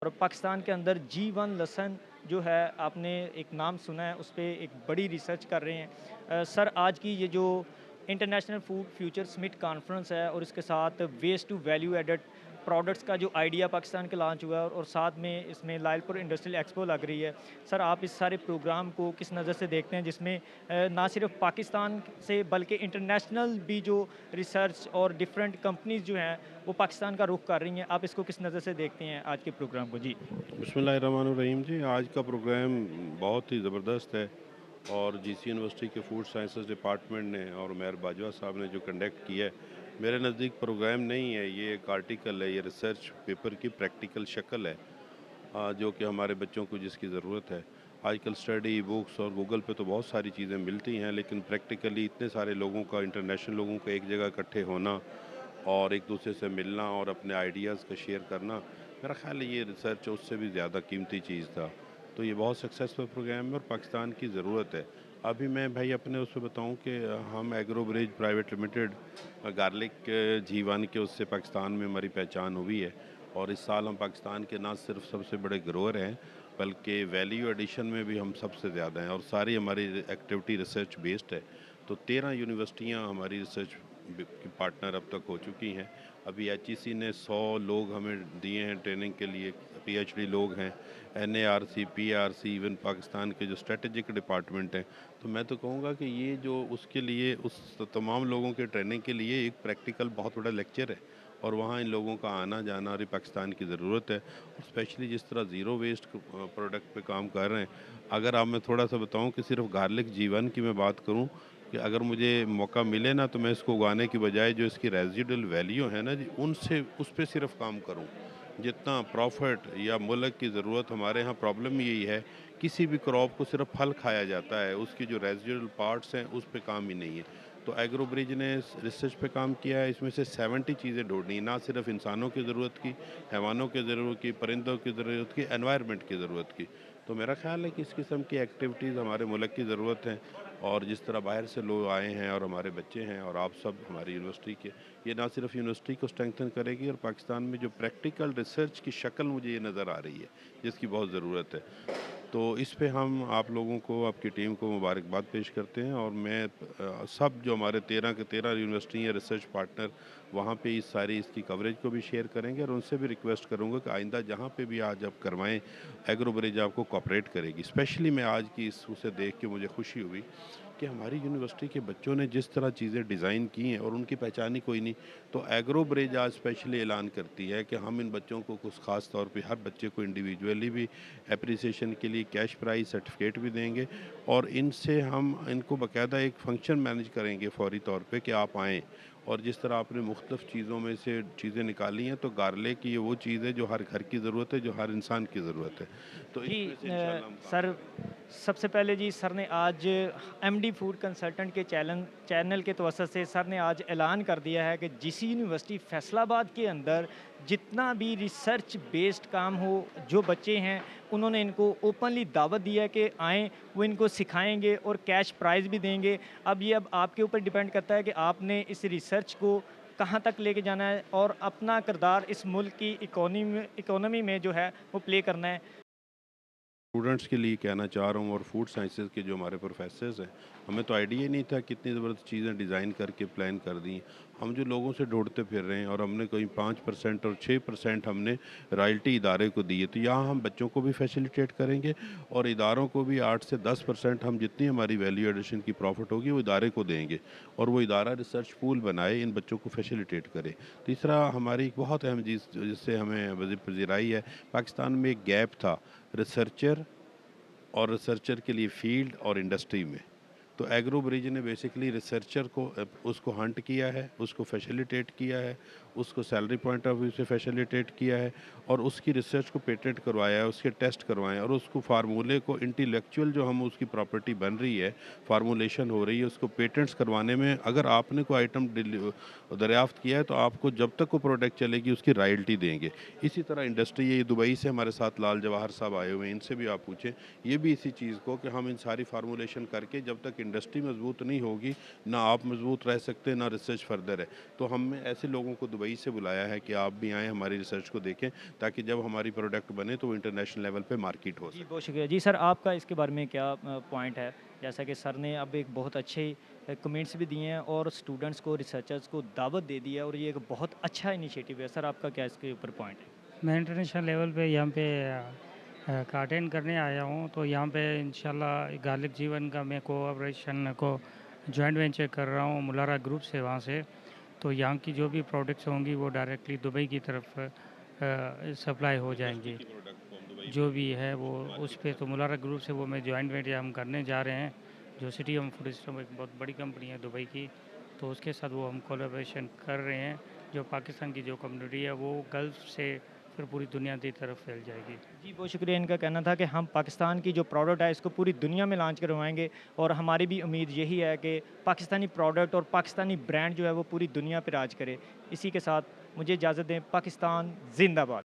और पाकिस्तान के अंदर G1 लसन जो है आपने एक नाम सुना है, उस पे एक बड़ी रिसर्च कर रहे हैं। सर आज की ये जो international food future summit conference है और इसके साथ waste to value added products का जो आइडिया पाकिस्तान के लॉन्च हुआ है और साथ में इसमें लायलपुर इंडस्ट्रियल एक्सपो लग रही है। सर आप इस सारे प्रोग्राम को किस नज़र से देखते हैं जिसमें ना सिर्फ पाकिस्तान से बल्कि इंटरनेशनल भी जो रिसर्च और डिफरेंट कंपनीज़ जो हैं वो पाकिस्तान का रुख कर रही हैं, आप इसको किस नज़र से देखते हैं आज के प्रोग्राम को? जी। बिस्मिल्लाहिर्रहमानिर्रहीम जी, आज का प्रोग्राम बहुत ही ज़बरदस्त है और जीसी यूनिवर्सिटी के फूड साइंसेस डिपार्टमेंट ने और मेयर बाजवा साहब ने जो कंडक्ट किया है, मेरे नज़दीक प्रोग्राम नहीं है, ये एक आर्टिकल है, ये रिसर्च पेपर की प्रैक्टिकल शक्ल है। जो कि हमारे बच्चों को जिसकी ज़रूरत है। आजकल स्टडी बुक्स और गूगल पे तो बहुत सारी चीज़ें मिलती हैं, लेकिन प्रैक्टिकली इतने सारे लोगों का, इंटरनेशनल लोगों का एक जगह इकट्ठे होना और एक दूसरे से मिलना और अपने आइडियाज़ का शेयर करना, मेरा ख़्याल है ये रिसर्च उससे भी ज़्यादा कीमती चीज़ था। तो ये बहुत सक्सेसफुल प्रोग्राम है और पाकिस्तान की ज़रूरत है। अभी मैं भाई अपने उससे बताऊँ कि हम agro bridge private limited garlic G1 के उससे पाकिस्तान में हमारी पहचान हुई है और इस साल हम पाकिस्तान के ना सिर्फ सबसे बड़े ग्रोअर हैं, बल्कि वैल्यू एडिशन में भी हम सबसे ज़्यादा हैं और सारी हमारी एक्टिविटी रिसर्च बेस्ड है। तो 13 यूनिवर्सिटियाँ हमारी रिसर्च की पार्टनर अब तक हो चुकी हैं। अभी एचईसी ने 100 लोग हमें दिए हैं ट्रेनिंग के लिए, पीएचडी लोग हैं, एनएआरसी, पीआरसी, इवन पाकिस्तान के जो स्ट्रेटेजिक डिपार्टमेंट हैं। तो मैं तो कहूँगा कि ये जो उसके लिए उस तमाम लोगों के ट्रेनिंग के लिए एक प्रैक्टिकल बहुत बड़ा लेक्चर है और वहाँ इन लोगों का आना जाना और ये पाकिस्तान की ज़रूरत है और स्पेशली जिस तरह ज़ीरो वेस्ट प्रोडक्ट पे काम कर रहे हैं। अगर आप मैं थोड़ा सा बताऊँ कि सिर्फ गार्लिक G1 की मैं बात करूँ कि अगर मुझे मौका मिले ना तो मैं इसको उगाने की बजाय जो इसकी रेजिडुअल वैल्यू है ना जी, उनसे उस पे सिर्फ काम करूँ। जितना प्रॉफिट या मुल्क की ज़रूरत, हमारे यहाँ प्रॉब्लम यही है, किसी भी क्रॉप को सिर्फ फल खाया जाता है, उसकी जो रेजिडुअल पार्ट्स हैं उस पे काम ही नहीं है। तो एग्रो ब्रिज ने रिसर्च पे काम किया है, इसमें से 70 चीज़ें ढूँढी, ना सिर्फ इंसानों की ज़रूरत की, हैवानों की ज़रूरत की, परिंदों की ज़रूरत की, एनवायरनमेंट की ज़रूरत की। तो मेरा ख़्याल है कि इस किस्म की एक्टिविटीज़ हमारे मुल्क की ज़रूरत है और जिस तरह बाहर से लोग आए हैं और हमारे बच्चे हैं और आप सब हमारी यूनिवर्सिटी के, ये ना सिर्फ यूनिवर्सिटी को स्ट्रेंथन करेगी और पाकिस्तान में जो प्रैक्टिकल रिसर्च की शक्ल मुझे ये नज़र आ रही है, जिसकी बहुत ज़रूरत है। तो इस पे हम आप लोगों को, आपकी टीम को मुबारकबाद पेश करते हैं और मैं सब जो हमारे 13 के 13 यूनिवर्सिटी या रिसर्च पार्टनर वहाँ पे इस सारी इसकी कवरेज को भी शेयर करेंगे और उनसे भी रिक्वेस्ट करूँगा कि आइंदा जहाँ पे भी आज आप करवाएं, एग्रो ब्रिज आपको कोऑपरेट करेगी। स्पेशली मैं आज की इस उसे देख के मुझे खुशी हुई कि हमारी यूनिवर्सिटी के बच्चों ने जिस तरह चीज़ें डिज़ाइन की हैं और उनकी पहचान ही कोई नहीं। तो एग्रो ब्रिज आज स्पेशली ऐलान करती है कि हम इन बच्चों को कुछ ख़ास तौर पे हर बच्चे को इंडिविजुअली भी एप्रिसिएशन के लिए कैश प्राइज़ सर्टिफिकेट भी देंगे और इनसे हम इनको बाकायदा एक फ़ंक्शन मैनेज करेंगे फ़ौरी तौर पे कि आप आएँ। और जिस तरह आपने मुख्तलिफ़ चीज़ों में से चीज़ें निकाली हैं, तो गार्लिक ये वो चीज़ है जो हर घर की ज़रूरत है, जो हर इंसान की ज़रूरत है। तो जी इसमें से इंशाल्लाह हम काम सर, करेंगे। सबसे पहले जी सर ने आज एमडी फूड कंसल्टेंट के चैनल के तवसत से सर ने आज ऐलान कर दिया है कि जीसी यूनिवर्सिटी फैसलाबाद के अंदर जितना भी रिसर्च बेस्ड काम हो, जो बच्चे हैं उन्होंने इनको ओपनली दावत दी है कि आएँ, वो इनको सिखाएँगे और कैश प्राइज़ भी देंगे। अब आपके ऊपर डिपेंड करता है कि आपने इस रिसर्च को कहाँ तक लेके जाना है और अपना किरदार इस मुल्क की इकोनॉमी में जो है वो प्ले करना है। स्टूडेंट्स के लिए कहना चाह रहा हूँ और फूड साइंसेज़ के जो हमारे प्रोफेसर्स हैं, हमें तो आइडिया ही नहीं था कितनी ज़बरदस्त चीज़ें डिज़ाइन करके प्लान कर दी। हम जो लोगों से ढूँढते फिर रहे हैं और हमने कहीं 5% और 6% हमने रॉयल्टी इदारे को दी है। तो यहाँ हम बच्चों को भी फैसिलिटेट करेंगे और इदारों को भी 8 से 10% हम जितनी हमारी वैल्यू एडिशन की प्रॉफ़िट होगी वो इदारे को देंगे और वो इदारा रिसर्च पूल बनाए, इन बच्चों को फैसिलिटेट करे। तीसरा हमारी एक बहुत अहम चीज़ जिससे हमें पज़ीराई आई है, पाकिस्तान में एक गैप था रिसर्चर और रिसर्चर के लिए फील्ड और इंडस्ट्री में। तो एग्रो ब्रिज ने बेसिकली रिसर्चर को उसको हंट किया है, उसको फैसिलिटेट किया है, उसको सैलरी पॉइंट ऑफ व्यू से फैसिलिटेट किया है और उसकी रिसर्च को पेटेंट करवाया है, उसके टेस्ट करवाए हैं और उसको फार्मूले को इंटेलेक्चुअल जो हम उसकी प्रॉपर्टी बन रही है, फार्मूलेशन हो रही है, उसको पेटेंट्स करवाने में अगर आपने कोई आइटम दरियाफ्त किया है तो आपको जब तक वो प्रोडक्ट चलेगी उसकी रॉयल्टी देंगे। इसी तरह इंडस्ट्री, ये दुबई से हमारे साथ लाल जवाहर साहब आए हुए हैं, इनसे भी आप पूछें, ये भी इसी चीज़ को कि हम इन सारी फार्मूलेशन करके जब तक इंडस्ट्री मजबूत नहीं होगी, ना आप मजबूत रह सकते, ना रिसर्च फर्दर है। तो हम ऐसे लोगों को दुबई दुबई से बुलाया है कि आप भी आएँ हमारी रिसर्च को देखें, ताकि जब हमारी प्रोडक्ट बने तो वो इंटरनेशनल लेवल पे मार्केट हो जी, सके। बहुत शुक्रिया। जी सर, आपका इसके बारे में क्या पॉइंट है? जैसा कि सर ने अब एक बहुत अच्छे कमेंट्स भी दिए हैं और स्टूडेंट्स को, रिसर्चर्स को दावत दे दी है और ये एक बहुत अच्छा इनिशिएटिव है। सर, आपका क्या इसके ऊपर पॉइंट है? मैं इंटरनेशनल लेवल पे यहाँ पे का अटेंड करने आया हूँ, तो यहाँ पे इंशाल्लाह गार्लिक जीवन का मैं कोऑपरेशन को जॉइंट वेंचर कर रहा हूँ मुलारा ग्रुप से वहाँ से। तो यहाँ की जो भी प्रोडक्ट्स होंगी वो डायरेक्टली दुबई की तरफ सप्लाई हो जाएंगी। जो भी है वो उस पे तो मुलारा ग्रुप से वो मैं जॉइंट वेंचर हम करने जा रहे हैं, जो सिटी हम फूड सिस्टम एक बहुत बड़ी कंपनी है दुबई की, तो उसके साथ वो हम कोलैबोरेशन कर रहे हैं। जो पाकिस्तान की जो कम्युनिटी है वो गल्फ़ से फिर पूरी दुनिया की तरफ फैल जाएगी। जी, बहुत शुक्रिया। इनका कहना था कि हम पाकिस्तान की जो प्रोडक्ट है इसको पूरी दुनिया में लॉन्च करवाएँगे और हमारी भी उम्मीद यही है कि पाकिस्तानी प्रोडक्ट और पाकिस्तानी ब्रांड जो है वो पूरी दुनिया पे राज करे। इसी के साथ मुझे इजाज़त दें। पाकिस्तान ज़िंदाबाद।